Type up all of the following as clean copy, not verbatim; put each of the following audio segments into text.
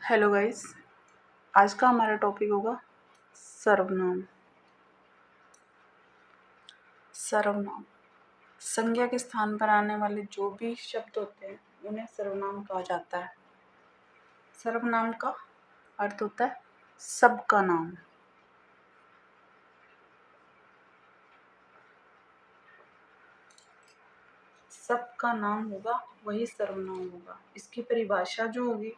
Hello guys. आज का हमारा टॉपिक होगा सर्वनाम। सर्वनाम संज्ञा के स्थान पर आने वाले जो भी शब्द होते हैं उन्हें सर्वनाम कहा जाता है। सर्वनाम का अर्थ होता है सबका नाम। सबका नाम होगा वही सर्वनाम होगा। इसकी परिभाषा जो होगी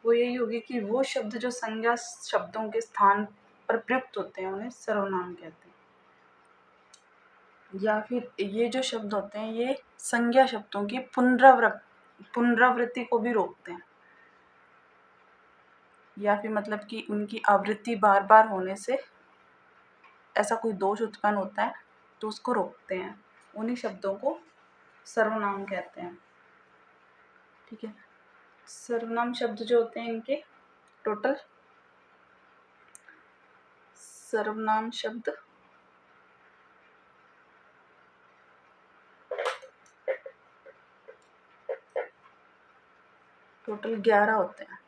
वो यही होगी कि वो शब्द जो संज्ञा शब्दों के स्थान पर प्रयुक्त होते हैं उन्हें सर्वनाम कहते हैं। या फिर ये जो शब्द होते हैं ये संज्ञा शब्दों की पुनरावृत्ति को भी रोकते हैं, या फिर मतलब कि उनकी आवृत्ति बार बार होने से ऐसा कोई दोष उत्पन्न होता है तो उसको रोकते हैं। उन्हीं शब्दों को सर्वनाम कहते हैं। ठीक है। सर्वनाम शब्द जो होते हैं इनके टोटल सर्वनाम शब्द टोटल 11 होते हैं।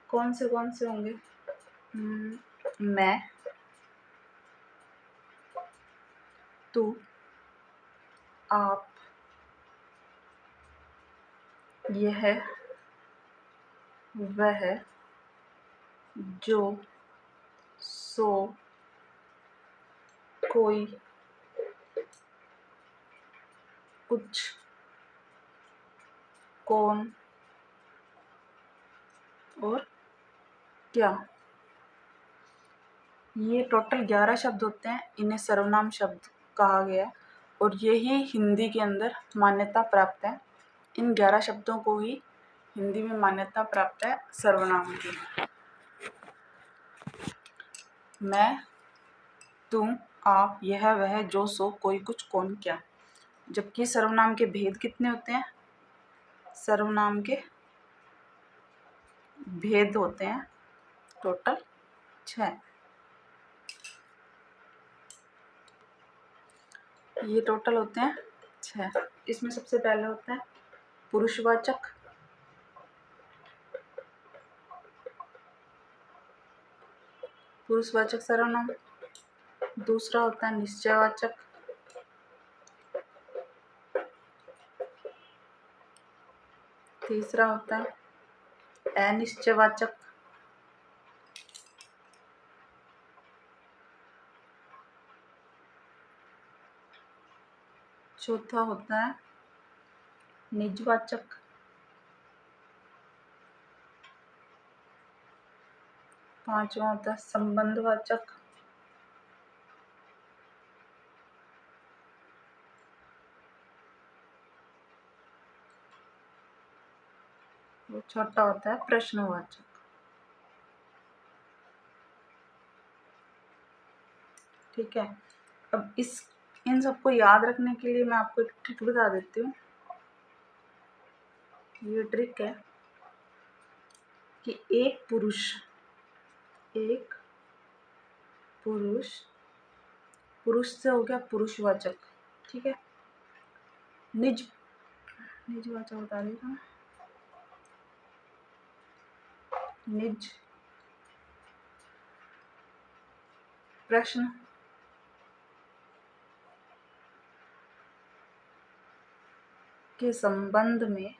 कौन से होंगे? मैं, तू, आप, यह, वह, जो, सो, कोई, कुछ, कौन और क्या। ये टोटल 11 शब्द होते हैं। इन्हें सर्वनाम शब्द कहा गया है और ये ही हिंदी के अंदर मान्यता प्राप्त है। इन 11 शब्दों को ही हिंदी में मान्यता प्राप्त है सर्वनाम की। मैं, तुम, आप, यह, वह, जो, सो, कोई, कुछ, कौन, क्या। जबकि सर्वनाम के भेद कितने होते हैं? सर्वनाम के भेद होते हैं टोटल 6। ये टोटल होते हैं 6। इसमें सबसे पहले होता है पुरुषवाचक, सर्वनाम। दूसरा होता है निश्चयवाचक, तीसरा होता है अनिश्चयवाचक, चौथा होता है निजवाचक, पांचवा होता है संबंधवाचक, और छठा होता है प्रश्नवाचक। ठीक है। अब इन सबको याद रखने के लिए मैं आपको एक ट्रिक बता देती हूँ। ये ट्रिक है कि एक पुरुष से हो गया पुरुषवाचक। ठीक है। निजवाचक बता देगा। निज, प्रश्न, के संबंध में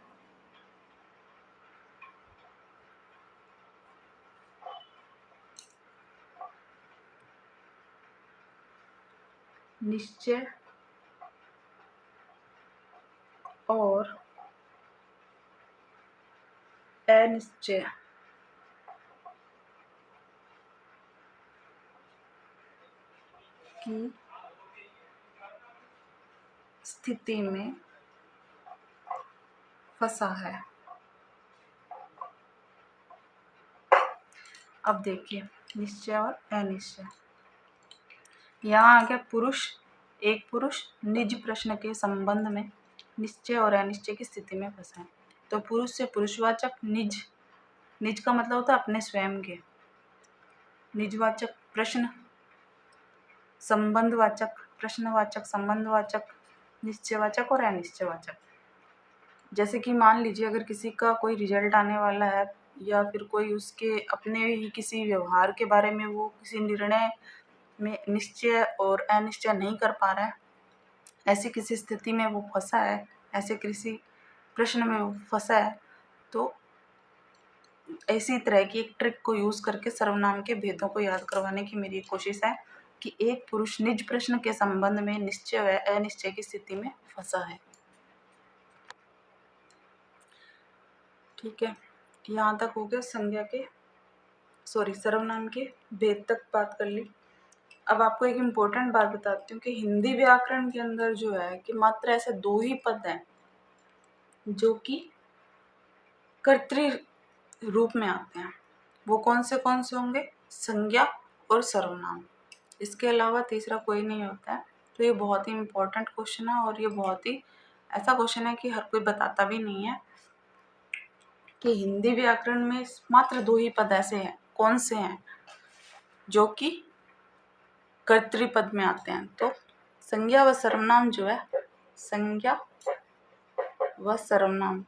निश्चय और अनिश्चय की स्थिति में फंसा है। अब देखिए निश्चय और अनिश्चय। यहाँ आ गया पुरुष। एक पुरुष निज प्रश्न के संबंध में निश्चय और अनिश्चय की स्थिति में फंसा है। तो पुरुष से पुरुषवाचक निज का मतलब होता है अपने स्वयं के। निजवाचक प्रश्न, संबंधवाचक प्रश्नवाचक, संबंधवाचक, निश्चयवाचक और अनिश्चयवाचक। जैसे कि मान लीजिए अगर किसी का कोई रिजल्ट आने वाला है या फिर कोई उसके अपने ही किसी व्यवहार के बारे में वो किसी निर्णय में निश्चय और अनिश्चय नहीं कर पा रहा है, ऐसी किसी स्थिति में वो फंसा है, ऐसे किसी प्रश्न में वो फंसा है, तो ऐसी तरह की एक ट्रिक को यूज़ करके सर्वनाम के भेदों को याद करवाने की मेरी कोशिश है कि एक पुरुष निज प्रश्न के संबंध में निश्चय व अनिश्चय की स्थिति में फंसा है। ठीक है, यहाँ तक हो गया सर्वनाम के भेद तक बात कर ली। अब आपको एक इम्पोर्टेंट बात बताती हूँ कि हिंदी व्याकरण के अंदर जो है कि मात्र ऐसे 2 ही पद हैं जो कि कर्तृ रूप में आते हैं। वो कौन से होंगे? संज्ञा और सर्वनाम। इसके अलावा तीसरा कोई नहीं होता है। तो ये बहुत ही इम्पोर्टेंट क्वेश्चन है और ये बहुत ही ऐसा क्वेश्चन है कि हर कोई बताता भी नहीं है कि हिंदी व्याकरण में मात्र 2 ही पद ऐसे हैं। कौन से हैं? जो कि कर्तृपद में आते हैं। तो संज्ञा व सर्वनाम जो है, संज्ञा व सर्वनाम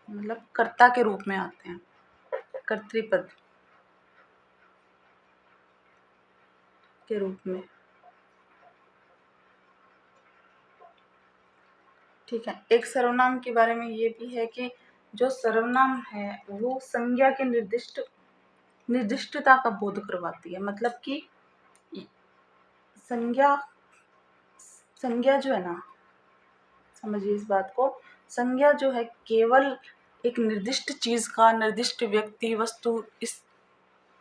मतलब कर्ता के रूप में आते हैं, कर्तृपद के रूप में। ठीक है, एक सर्वनाम के बारे में ये भी है कि जो सर्वनाम है वो संज्ञा के निर्दिष्टता का बोध करवाती है। मतलब कि संज्ञा जो है ना, समझिए इस बात को, संज्ञा जो है केवल एक निर्दिष्ट चीज का, निर्दिष्ट व्यक्ति, वस्तु, इस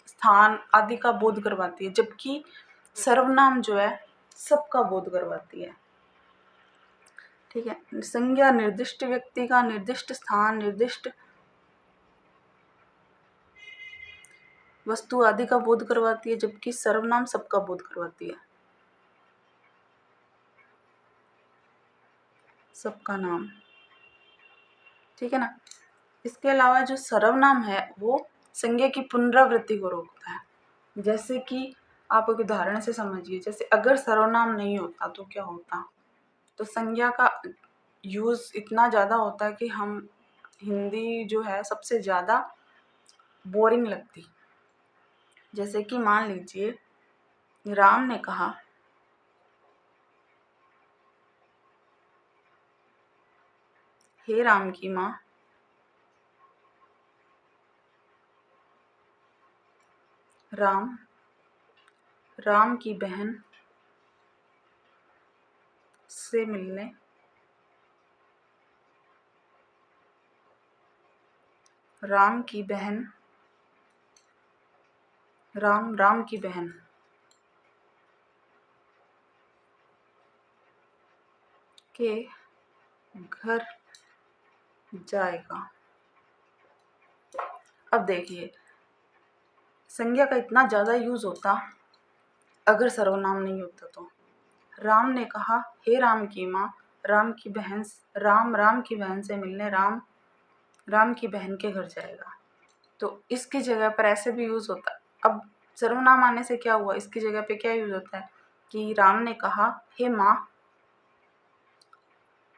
स्थान आदि का बोध करवाती है, जबकि सर्वनाम जो है सबका बोध करवाती है। ठीक है, संज्ञा निर्दिष्ट व्यक्ति का, निर्दिष्ट स्थान, निर्दिष्ट वस्तु आदि का बोध करवाती है, जबकि सर्वनाम सबका बोध करवाती है, सबका नाम। ठीक है ना। इसके अलावा जो सर्वनाम है वो संज्ञा की पुनरावृत्ति को रोकता है। जैसे कि आप एक उदाहरण से समझिए, जैसे अगर सर्वनाम नहीं होता तो क्या होता? तो संज्ञा का यूज़ इतना ज़्यादा होता है कि हम हिंदी जो है सबसे ज़्यादा बोरिंग लगती। जैसे कि मान लीजिए राम ने कहा, हे राम की माँ, राम की बहन से मिलने राम की बहन के घर जाएगा। अब देखिए, संज्ञा का इतना ज़्यादा यूज़ होता अगर सर्वनाम नहीं होता। तो राम ने कहा, हे राम की माँ, राम की बहन से मिलने राम की बहन के घर जाएगा। तो इसकी जगह पर ऐसे भी यूज़ होता। अब सर्वनाम आने से क्या हुआ? इसकी जगह पे क्या यूज़ होता है कि राम ने कहा, हे माँ,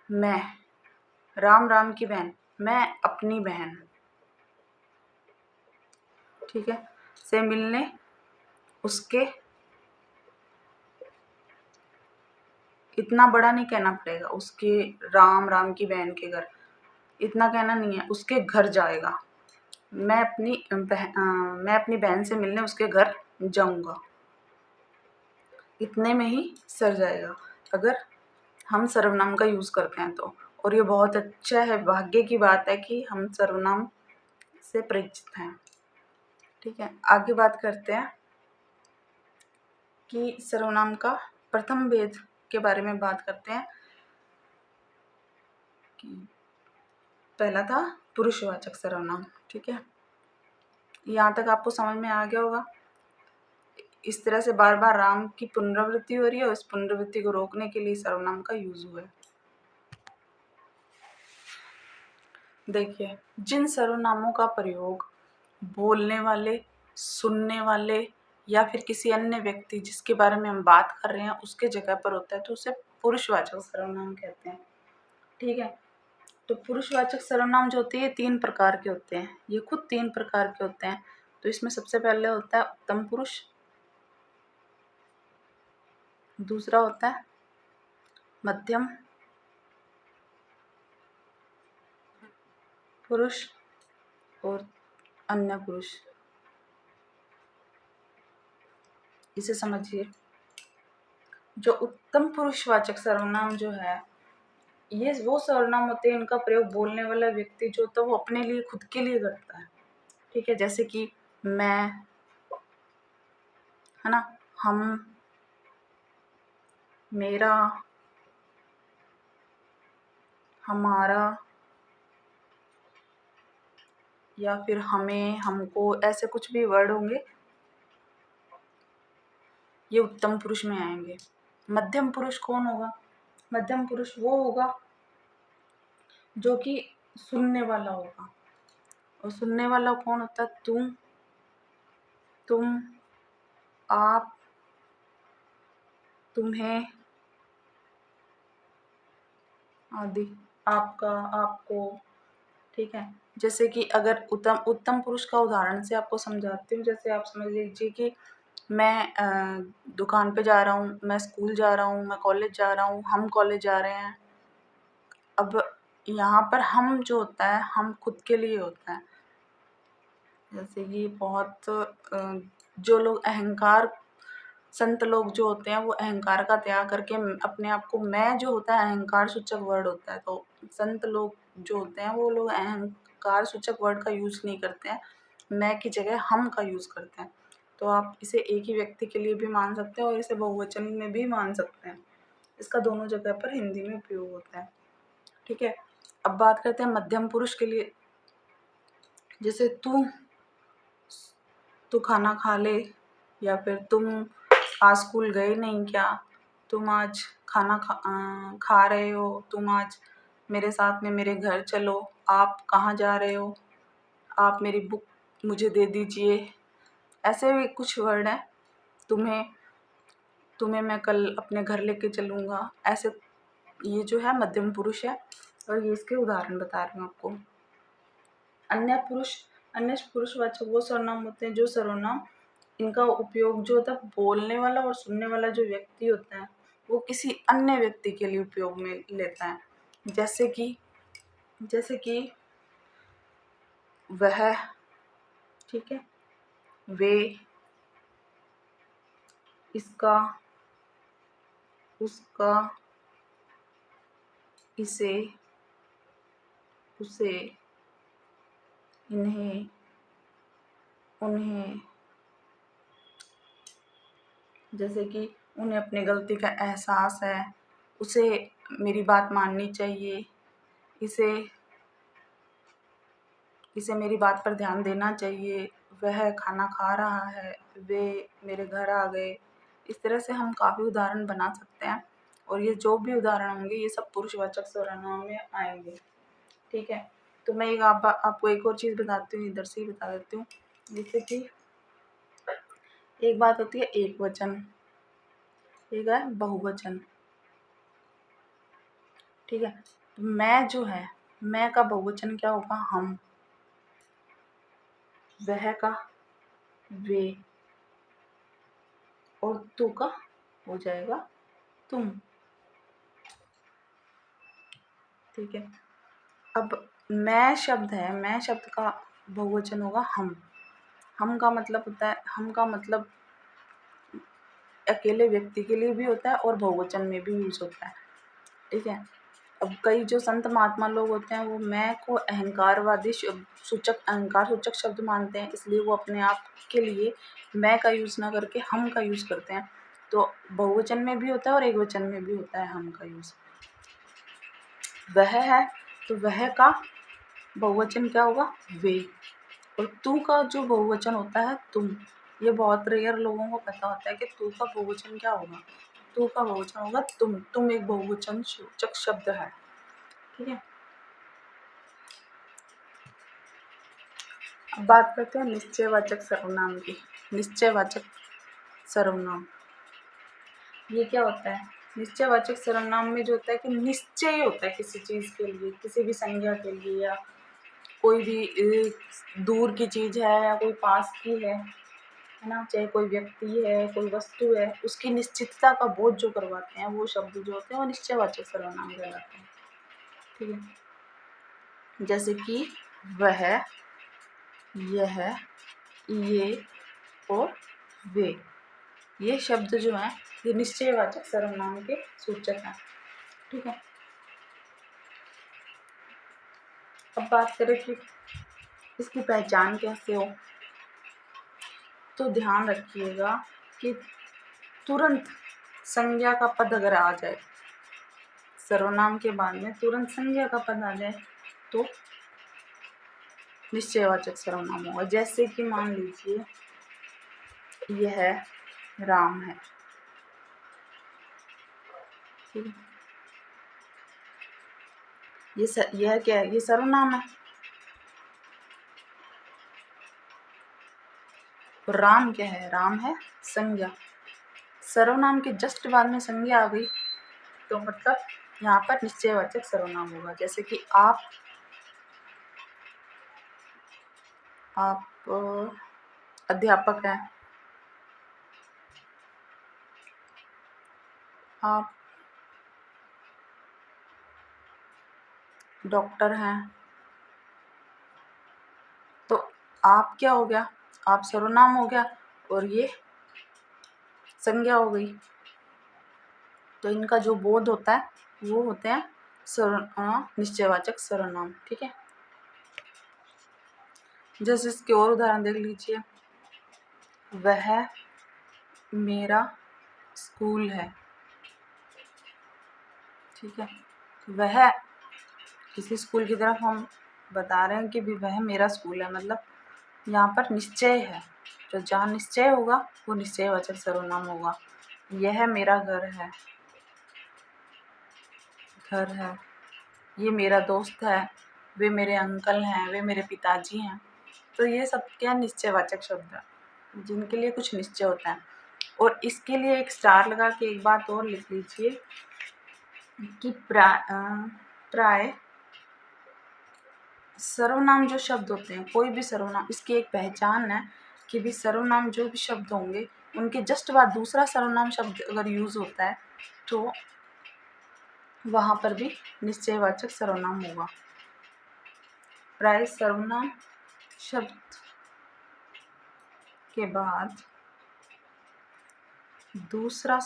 मैं राम की बहन, मैं अपनी बहन, ठीक है, से मिलने उसके, इतना बड़ा नहीं कहना पड़ेगा, उसके राम की बहन के घर, इतना कहना नहीं है, उसके घर जाएगा। मैं अपनी बहन से मिलने उसके घर जाऊंगा। इतने में ही सर जाएगा अगर हम सर्वनाम का यूज़ करते हैं तो। और ये बहुत अच्छा है, भाग्य की बात है कि हम सर्वनाम से परिचित हैं। ठीक है, आगे बात करते हैं कि सर्वनाम का प्रथम भेद के बारे में बात करते हैं कि पहला था पुरुषवाचक सर्वनाम। ठीक है, यहाँ तक आपको समझ में आ गया होगा। इस तरह से बार बार राम की पुनरावृत्ति हो रही है और इस पुनरावृत्ति को रोकने के लिए सर्वनाम का यूज हुआ है। देखिए, जिन सर्वनामों का प्रयोग बोलने वाले, सुनने वाले या फिर किसी अन्य व्यक्ति जिसके बारे में हम बात कर रहे हैं उसके जगह पर होता है तो उसे पुरुषवाचक सर्वनाम कहते हैं। ठीक है। तो पुरुषवाचक सर्वनाम जो होते हैं ये 3 प्रकार के होते हैं, ये खुद 3 प्रकार के होते हैं। तो इसमें सबसे पहले होता है उत्तम पुरुष, दूसरा होता है मध्यम पुरुष और अन्य पुरुष। इसे समझिए, जो उत्तम पुरुषवाचक सर्वनाम जो है ये वो सर्वनाम होते हैं इनका प्रयोग बोलने वाला व्यक्ति जो होता है वो अपने लिए खुद के लिए करता है। ठीक है, जैसे कि मैं, है ना, हम, मेरा, हमारा, या फिर हमें, हमको, ऐसे कुछ भी वर्ड होंगे ये उत्तम पुरुष में आएंगे। मध्यम पुरुष कौन होगा? मध्यम पुरुष वो होगा जो कि सुनने वाला होगा। और सुनने वाला कौन होता है? तुम, आप, तुम्हें आदि, आपका, आपको। ठीक है, जैसे कि अगर उत्तम पुरुष का उदाहरण से आपको समझाती हूँ। जैसे आप समझ लीजिए कि मैं दुकान पे जा रहा हूँ, मैं स्कूल जा रहा हूँ, मैं कॉलेज जा रहा हूँ, हम कॉलेज जा रहे हैं। अब यहाँ पर हम जो होता है हम खुद के लिए होता है। जैसे कि बहुत जो लोग अहंकार, संत लोग जो होते हैं वो अहंकार का त्याग करके अपने आप को, मैं जो होता है अहंकार सूचक वर्ड होता है, तो संत लोग जो होते हैं वो लोग अहंकार सूचक वर्ड का यूज नहीं करते हैं, मैं की जगह हम का यूज करते हैं। तो आप इसे एक ही व्यक्ति के लिए भी मान सकते हैं और इसे बहुवचन में भी मान सकते हैं। इसका दोनों जगह पर हिंदी में उपयोग होता है। ठीक है, अब बात करते हैं मध्यम पुरुष के लिए। जैसे तू खाना खा ले, या फिर तुम आज स्कूल गए नहीं क्या, तुम आज खाना खा रहे हो, तुम आज मेरे साथ में मेरे घर चलो, आप कहाँ जा रहे हो, आप मेरी बुक मुझे दे दीजिए। ऐसे भी कुछ वर्ड हैं। तुम्हें मैं कल अपने घर लेके चलूँगा। ऐसे ये जो है मध्यम पुरुष है और ये इसके उदाहरण बता रही हूँ आपको। अन्य पुरुषवाचक वो सर्वनाम होते हैं जो सर्वनाम इनका उपयोग जो होता है बोलने वाला और सुनने वाला जो व्यक्ति होता है वो किसी अन्य व्यक्ति के लिए उपयोग में लेता है। जैसे कि वह, ठीक है, वे, इसका, उसका, इसे, उसे, इन्हें, उन्हें। जैसे कि उन्हें अपनी गलती का एहसास है, उसे मेरी बात माननी चाहिए, इसे मेरी बात पर ध्यान देना चाहिए, वह खाना खा रहा है, वे मेरे घर आ गए। इस तरह से हम काफ़ी उदाहरण बना सकते हैं और ये जो भी उदाहरण होंगे ये सब पुरुषवाचक सर्वनाम में आएंगे। ठीक है, तो मैं आपको एक और चीज़ बताती हूँ, इधर से ही बता देती हूँ। जैसे कि एक बात होती है एक वचन, एक है बहुवचन। ठीक है, तो मैं जो है, मैं का बहुवचन क्या होगा? हम, वह का वे, और तू का हो जाएगा तुम। ठीक है, अब मैं शब्द है, मैं शब्द का बहुवचन होगा हम। हम का मतलब होता है, हम का मतलब अकेले व्यक्ति के लिए भी होता है और बहुवचन में भी यूज होता है। ठीक है, अब कई जो संत महात्मा लोग होते हैं वो मैं को अहंकारवादी सूचक, अहंकार सूचक शब्द मानते हैं, इसलिए वो अपने आप के लिए मैं का यूज ना करके हम का यूज करते हैं। तो बहुवचन में भी होता है और एकवचन में भी होता है हम का यूज। वह है, तो वह का बहुवचन क्या होगा? वे। और तू का जो बहुवचन होता है तुम। ये बहुत रेयर लोगों को पता होता है कि तू का बहुवचन क्या होगा। तू का बहुवचन होगा तुम एक बहुवचन सूचक शब्द है। ठीक है, अब बात करते हैं निश्चयवाचक सर्वनाम की। निश्चयवाचक सर्वनाम ये क्या होता है? निश्चयवाचक सर्वनाम में जो होता है कि निश्चय होता है किसी चीज़ के लिए, किसी भी संज्ञा के लिए, या कोई भी दूर की चीज़ है या कोई पास की है ना, चाहे कोई व्यक्ति है, कोई वस्तु है, उसकी निश्चितता का बोध जो करवाते हैं वो शब्द जो होते हैं वो निश्चयवाचक सर्वनाम कहलाते हैं। ठीक है, जैसे कि वह, यह, ये और वे, ये शब्द जो हैं ये निश्चयवाचक सर्वनाम के सूचक हैं। ठीक है, अब बात करें कि इसकी पहचान कैसे हो, तो ध्यान रखिएगा कि तुरंत संज्ञा का पद अगर आ जाए, सर्वनाम के बाद में तुरंत संज्ञा का पद आ जाए तो निश्चयवाचक सर्वनाम होगा। जैसे कि मान लीजिए यह राम है। ठीक है, यह क्या है, ये सर्वनाम है। और राम क्या है, राम है संज्ञा। सर्वनाम के जस्ट बाद में संज्ञा आ गई तो मतलब यहाँ पर निश्चयवाचक सर्वनाम होगा। जैसे कि आप अध्यापक हैं, आप डॉक्टर हैं, तो आप क्या हो गया, आप सर्वनाम हो गया और ये संज्ञा हो गई। तो इनका जो बोध होता है वो होते हैं निश्चयवाचक सर्वनाम। ठीक है, जैसे इसके और उदाहरण देख लीजिए, वह मेरा स्कूल है। ठीक है, वह किसी स्कूल की तरफ हम बता रहे हैं कि भी वह मेरा स्कूल है, मतलब यहाँ पर निश्चय है। तो जहाँ निश्चय होगा वो निश्चयवाचक सर्वनाम होगा। यह मेरा घर है, घर है, ये मेरा दोस्त है, वे मेरे अंकल हैं, वे मेरे पिताजी हैं। तो ये सब क्या निश्चयवाचक शब्द है जिनके लिए कुछ निश्चय होता है। और इसके लिए एक स्टार लगा के एक बात और लिख लीजिए कि प्राय सर्वनाम जो शब्द होते हैं, कोई भी सर्वनाम, इसकी एक पहचान है कि भी सर्वनाम जो भी शब्द होंगे उनके जस्ट बाद दूसरा सर्वनाम शब्द अगर यूज़ होता है तो वहाँ पर भी निश्चयवाचक सर्वनाम होगा। प्राय सर्वनाम शब्द के बाद दूसरा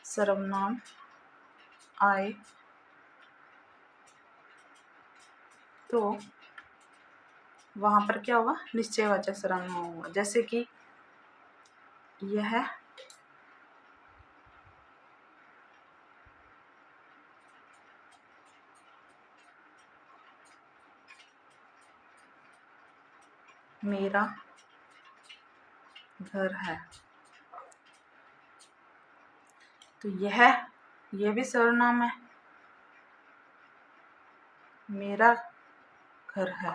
सर्वनाम आए तो वहाँ पर क्या होगा, निश्चयवाचक सर्वनाम होगा। जैसे कि यह मेरा घर है। तो यह भी सर्वनाम है, मेरा घर है।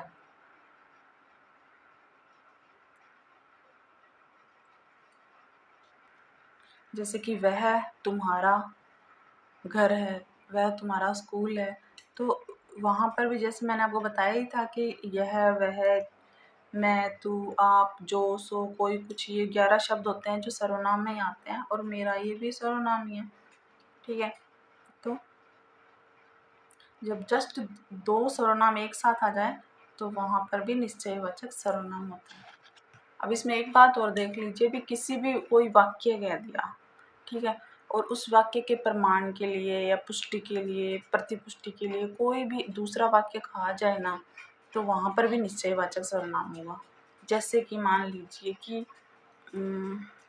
जैसे कि वह तुम्हारा घर है, वह तुम्हारा स्कूल है। तो वहाँ पर भी जैसे मैंने आपको बताया ही था कि यह, वह, मैं, तू, आप, जो, सो, कोई, कुछ, ये 11 शब्द होते हैं जो सर्वनाम में ही आते हैं और मेरा ये भी सर्वनाम ही है। ठीक है, तो जब जस्ट 2 सर्वनाम एक साथ आ जाए तो वहाँ पर भी निश्चयवाचक सर्वनाम होता है। अब इसमें एक बात और देख लीजिए, भी किसी भी कोई वाक्य कह दिया, ठीक है, और उस वाक्य के प्रमाण के लिए या पुष्टि के लिए, प्रतिपुष्टि के लिए कोई भी दूसरा वाक्य कहा जाए ना, तो वहाँ पर भी निश्चयवाचक सर्वनाम होगा। जैसे कि मान लीजिए कि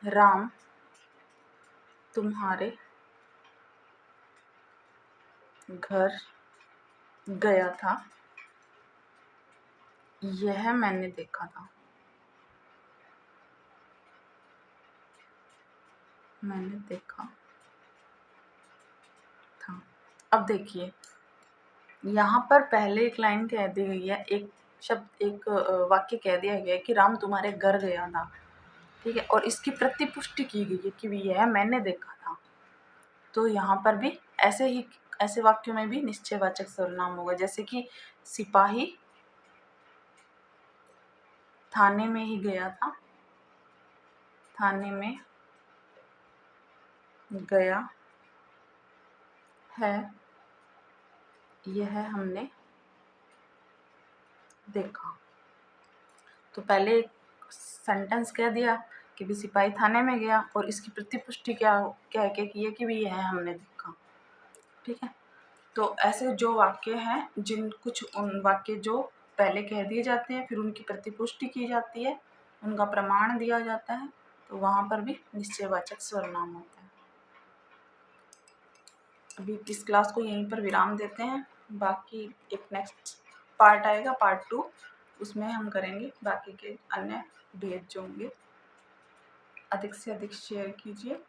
राम तुम्हारे घर गया था, यह मैंने देखा था, मैंने देखा था। अब देखिए यहाँ पर पहले एक लाइन कह दी गई है, एक शब्द, एक वाक्य कह दिया गया है कि राम तुम्हारे घर गया था। ठीक है, और इसकी प्रतिपुष्टि की गई है कि भी यह मैंने देखा था। तो यहाँ पर भी ऐसे वाक्यों में भी निश्चयवाचक सर्वनाम होगा, जैसे कि सिपाही थाने में ही गया था, थाने में गया है, यह हमने देखा। तो पहले सेंटेंस कह दिया कि भी सिपाही थाने में गया, और इसकी प्रतिपुष्टि क्या कह के की है कि भी यह हमने देखा। ठीक है, तो ऐसे जो वाक्य हैं, कुछ उन वाक्य जो पहले कह दिए जाते हैं, फिर उनकी प्रतिपुष्टि की जाती है, उनका प्रमाण दिया जाता है, तो वहाँ पर भी निश्चयवाचक सर्वनाम होता है। अभी इस क्लास को यहीं पर विराम देते हैं, बाकी एक नेक्स्ट पार्ट आएगा, पार्ट 2, उसमें हम करेंगे बाकी के अन्य भेद जो होंगे। अधिक से अधिक शेयर कीजिए।